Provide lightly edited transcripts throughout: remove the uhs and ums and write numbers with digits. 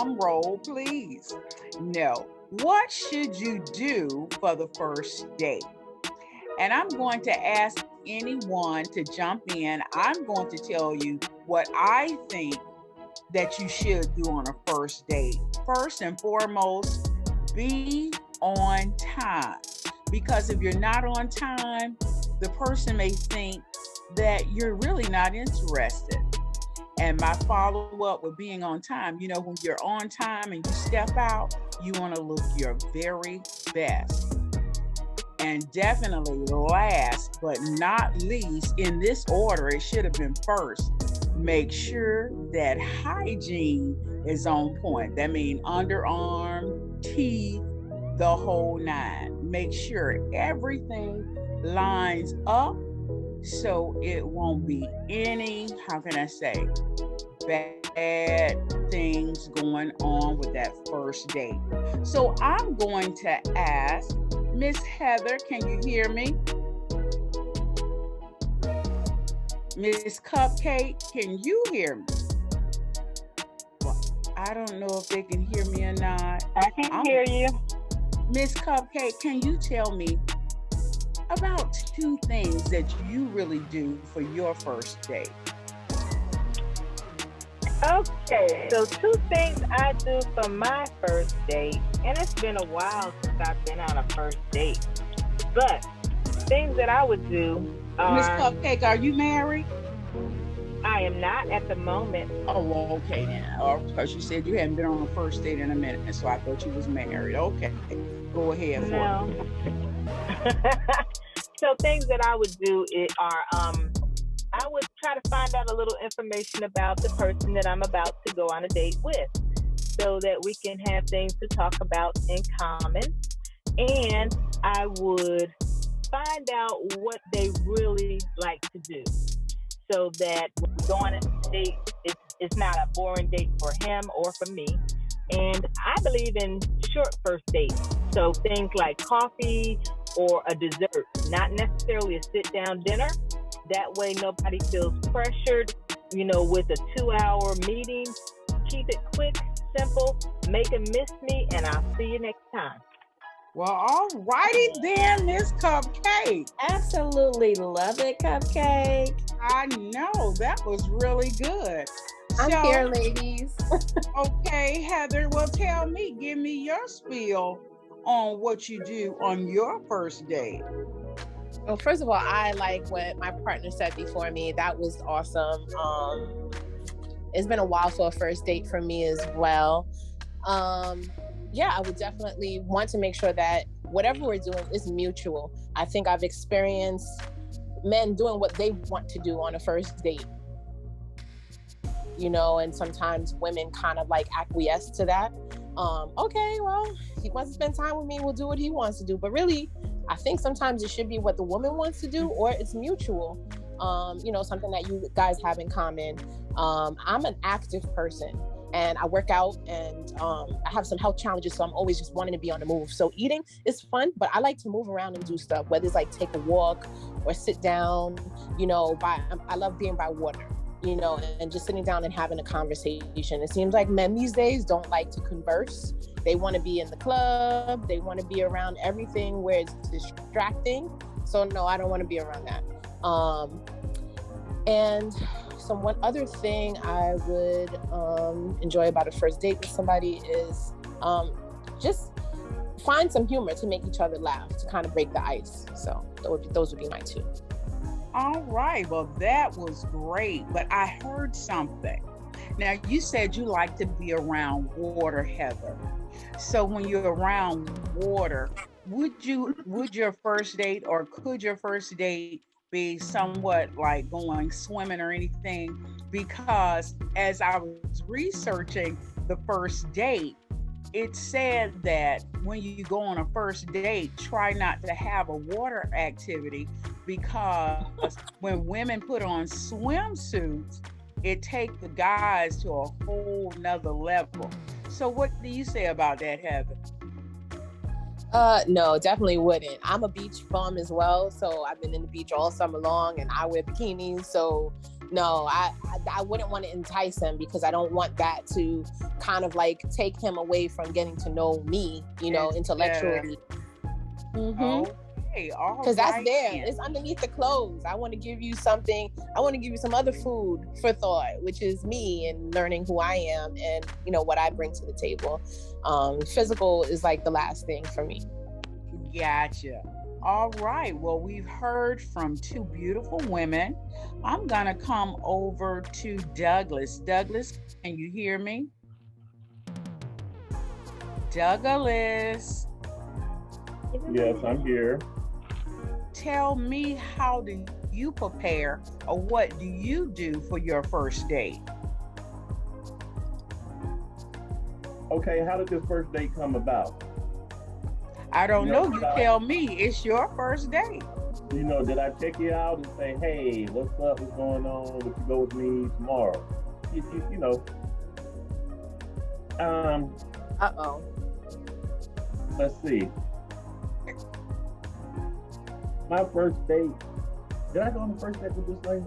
roll, please. No. What should you do for the first date? And I'm going to ask anyone to jump in. I'm going to tell you what I think that you should do on a first date. First and foremost, be on time. Because if you're not on time, the person may think that you're really not interested. And my follow up with being on time, when you're on time and you step out, you want to look your very best. And definitely last but not least, in this order, it should have been first. Make sure that hygiene is on point. That means underarm, teeth, the whole nine. Make sure everything lines up so it won't be any, how can I say, bad things going on with that first date. So I'm going to ask Miss Heather, can you hear me? Miss Cupcake, can you hear me? Well, I don't know if they can hear me or not. I can hear you. Miss Cupcake, can you tell me about 2 things that you really do for your first date? Okay, so 2 things I do for my first date, and it's been a while since I've been on a first date, but things that I would do are... Miss Cupcake, are you married? I am not at the moment. Oh, well, okay then. Because you said you hadn't been on a first date in a minute, so I thought you was married. Okay, go ahead for me. So things that I would do are, I would try to find out a little information about the person that I'm about to go on a date with so that we can have things to talk about in common. And I would find out what they really like to do so that when we go on a date, it's not a boring date for him or for me. And I believe in short first dates. So things like coffee or a dessert, not necessarily a sit-down dinner. That way nobody feels pressured, with a 2-hour meeting. Keep it quick, simple, make them miss me, and I'll see you next time. Well, all righty then, Miss Cupcake. Absolutely love it, Cupcake. I know, that was really good. I'm here, ladies. Okay, Heather, well, give me your spiel on what you do on your first date. Well, first of all, I like what my partner said before me. That was awesome. It's been a while for a first date for me as well. Yeah, I would definitely want to make sure that whatever we're doing is mutual. I think I've experienced men doing what they want to do on a first date. And sometimes women kind of like acquiesce to that. Okay, well, he wants to spend time with me, we'll do what he wants to do. But really, I think sometimes it should be what the woman wants to do, or it's mutual. Something that you guys have in common. I'm an active person and I work out and I have some health challenges, so I'm always just wanting to be on the move. So eating is fun, but I like to move around and do stuff, whether it's like take a walk or sit down, I love being by water. And just sitting down and having a conversation. It seems like men these days don't like to converse. They want to be in the club. They want to be around everything where it's distracting. So no, I don't want to be around that. And so one other thing I would enjoy about a first date with somebody is just find some humor to make each other laugh, to kind of break the ice. So those would be my 2. All right, well, that was great, but I heard something. Now, you said you like to be around water, Heather. So when you're around water, would your first date, or could your first date be somewhat like going swimming or anything? Because as I was researching the first date, it said that when you go on a first date, try not to have a water activity, because when women put on swimsuits, it takes the guys to a whole nother level. So what do you say about that, Heather? No, definitely wouldn't. I'm a beach bum as well, so I've been in the beach all summer long and I wear bikinis, so No, I wouldn't want to entice him because I don't want that to kind of like take him away from getting to know me, you know, intellectually. Okay, all because that's right there. then. It's underneath the clothes. I want to give you something. I want to give you some other food for thought, which is me and learning who I am and, you know, what I bring to the table. Physical is like the last thing for me. Gotcha. All right. Well, we've heard from two beautiful women. I'm going to come over to Douglas. Douglas, can you hear me? Douglas. Yes, I'm here. Tell me, how do you prepare, or what do you do for your first date? Okay, how did this first date come about? I don't You know. know, You tell me. It's your first date. You know, did I check you out and say, hey, what's up, what's going on, would you go with me tomorrow? You know. Uh-oh. Let's see. My first date, did I go on the first date with this lady?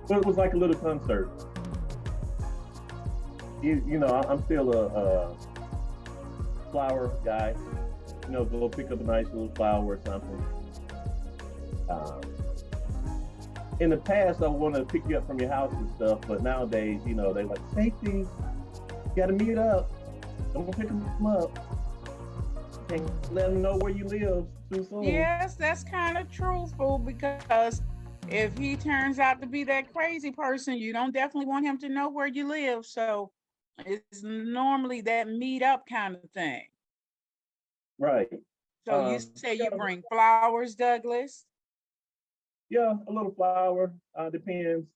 Well, it was like a little concert. You know, I'm still a flower guy. You know, go pick up a nice little flower or something. In the past, I want to pick you up from your house and stuff, but nowadays, you know, they like, safety, you gotta meet up. Don't pick them up. Can't let them know where you live too soon. Yes, that's kind of truthful, because if he turns out to be that crazy person, you don't definitely want him to know where you live. So it's normally that meet up kind of thing. Right. So you say you bring flowers, Douglas? Yeah, a little flower. Depends.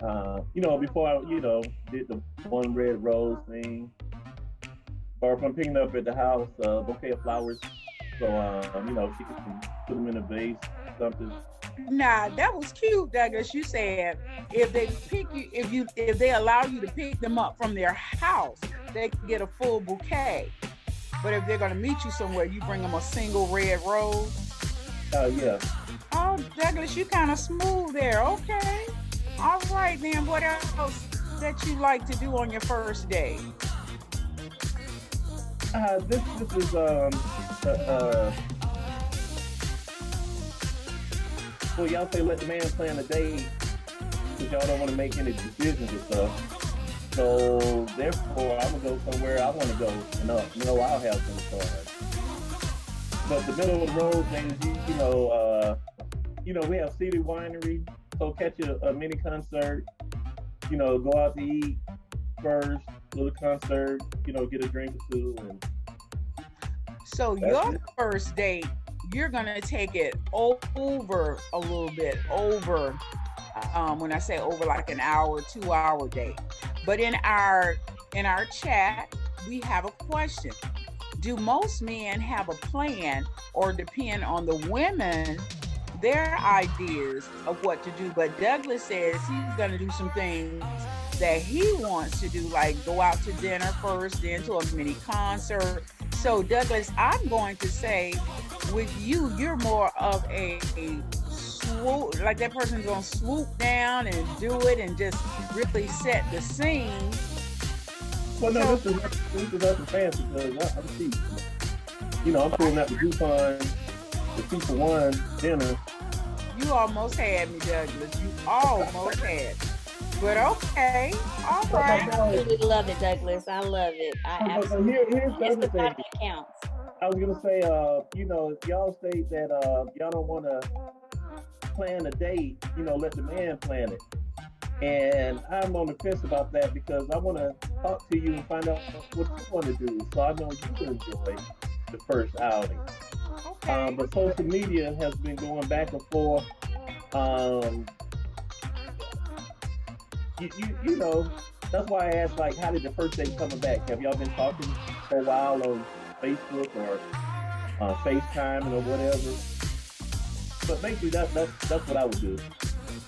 You know, before I, you know, did the one red rose thing, or if I'm picking up at the house, a bouquet of flowers. So, you know, she can put them in a vase, something. Nah, that was cute, Douglas. You said if they pick you, if they allow you to pick them up from their house, they can get a full bouquet. But if they're gonna meet you somewhere, you bring them a single red rose. Yeah. Oh, Douglas, you kind of smooth there. Okay. All right, then. What else that you like to do on your first date? This is well, y'all say let the man plan a date because y'all don't want to make any decisions and stuff. So therefore, I'm gonna go somewhere I want to go, and know I'll have some fun. But the middle of the road things, you know, we have City Winery, so catch a mini concert. You know, go out to eat first, little concert. You know, get a drink or two, and so your first date, you're gonna take it over a little bit, over. When I say over, like an hour, 2 hour date. But in our chat, we have a question. Do most men have a plan, or depend on the women, their ideas of what to do? But Douglas says he's gonna do some things that he wants to do, like go out to dinner first, then to a mini concert. So Douglas, I'm going to say with you, you're more of a swoop, like that person's gonna swoop down and do it and just really set the scene. Well, no, this is nothing fancy because I'm cheap. You know, I'm pulling out the coupon, the 2-for-1 dinner. You almost had me, Douglas. You almost had me. But okay, all right. I really love it, Douglas. I love it. I absolutely. Here's the It's other the thing. thought that counts. I was gonna say, you know, if y'all state that y'all don't want to plan a date, you know, let the man plan it. And I'm on the fence about that because I want to talk to you and find out what you want to do, so I know you enjoy the first outing. Okay. But social media has been going back and forth. You know, that's why I asked, like, how did the first date come back? Have y'all been talking for a while on Facebook or FaceTime or whatever? But basically, that's what I would do.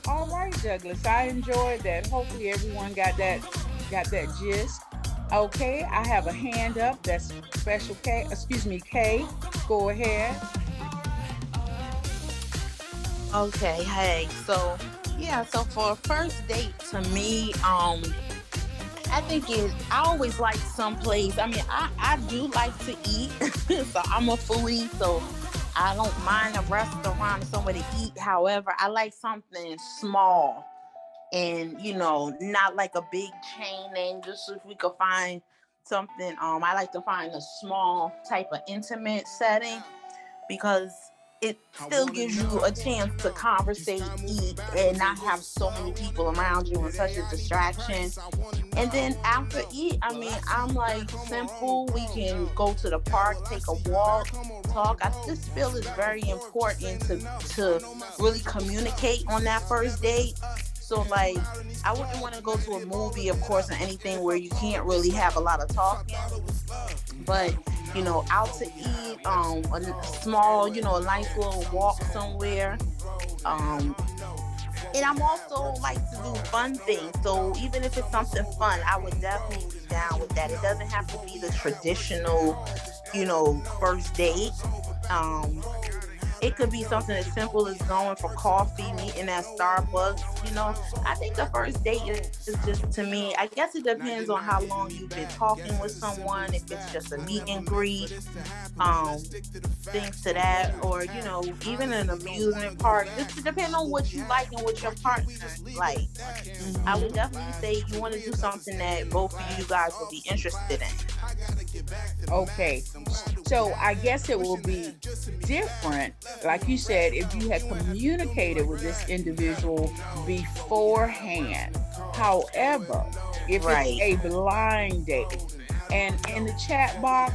All right, Douglas. I enjoyed that. Hopefully everyone got that gist. Okay, I have a hand up. That's Special K. Excuse me, Kay. Go ahead. Okay, hey. So yeah, so for a first date to me, I think I always like some place. I mean, I do like to eat. So I'm a foodie, so I don't mind a restaurant or somewhere to eat. However, I like something small and not like a big chain name. Just if we could find something, I like to find a small type of intimate setting because it still gives you a chance to conversate, eat, and not have so many people around you and such a distraction. And then after eat, I mean, I'm like simple. We can go to the park, take a walk, talk. I just feel it's very important to really communicate on that first date. So like, I wouldn't want to go to a movie, of course, or anything where you can't really have a lot of talking. But out to eat, a small, a nice little walk somewhere. And I'm also like to do fun things. So even if it's something fun, I would definitely be down with that. It doesn't have to be the traditional, first date. It could be something as simple as going for coffee, meeting at Starbucks. I think the first date is just, to me, I guess it depends on how long you've been talking with someone, if it's just a meet and greet, things to that, or, even an amusement park. Just depends on what you like and what your partner like. I would definitely say you want to do something that both of you guys will be interested in. Okay, so I guess it will be different, like you said, if you had communicated with this individual beforehand. However, if it's a blind date, and in the chat box,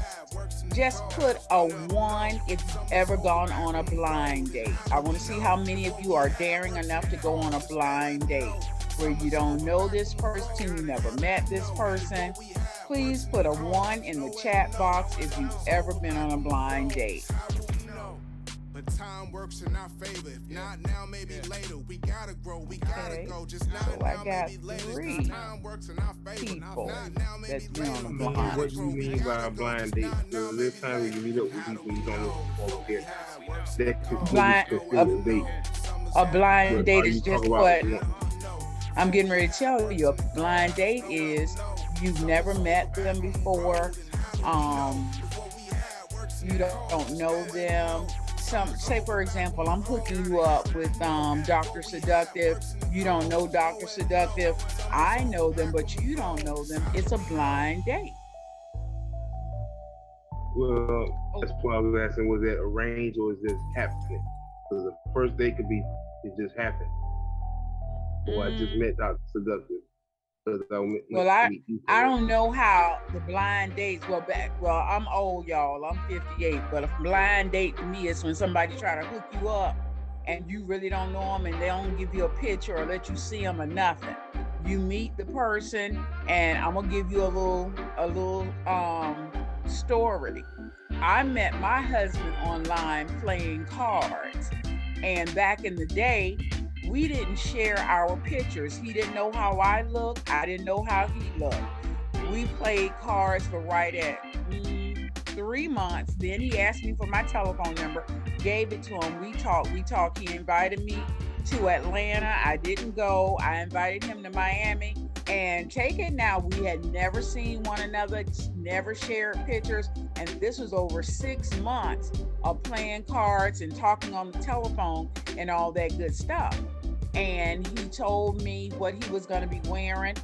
just put a 1 if you've ever gone on a blind date. I want to see how many of you are daring enough to go on a blind date where you don't know this person, you never met this person. Please put a 1 in the chat box if you've ever been on a blind date. But time works in our favor. If not now, maybe later. We gotta grow, we gotta go. Just now, so I got 3 people that's been on a blind. What do you mean by a blind date? So this time when you meet up with people, you don't know what they're. That could be a blind date is just what I'm getting ready to tell you. A blind date is you've never met them before. You don't know them. Say for example, I'm hooking you up with Dr. Seductive. You don't know Dr. Seductive. I know them, but you don't know them. It's a blind date. Well, that's why I was asking, was it arranged or is this happening? Because the first date could be, it just happened. Or I just met Dr. Seductive. Well, I don't know how the blind dates were back. Well, I'm old, y'all. I'm 58. But a blind date to me is when somebody try to hook you up and you really don't know them and they don't give you a picture or let you see them or nothing. You meet the person, and I'm gonna give you a little story. I met my husband online playing cards, and back in the day, we didn't share our pictures. He didn't know how I looked. I didn't know how he looked. We played cards for right at 3 months. Then he asked me for my telephone number, gave it to him. We talked. He invited me to Atlanta. I didn't go. I invited him to Miami. And take it now, we had never seen one another, never shared pictures. And this was over 6 months of playing cards and talking on the telephone and all that good stuff. And he told me what he was going to be wearing.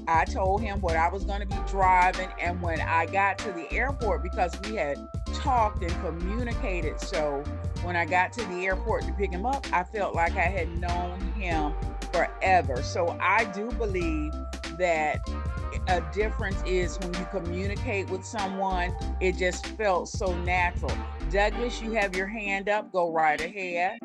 I told him what I was going to be driving. And when I got to the airport, because we had talked and communicated, so when I got to the airport to pick him up, I felt like I had known him forever. So I do believe that a difference is when you communicate with someone, it just felt so natural. Douglas, you have your hand up. Go right ahead.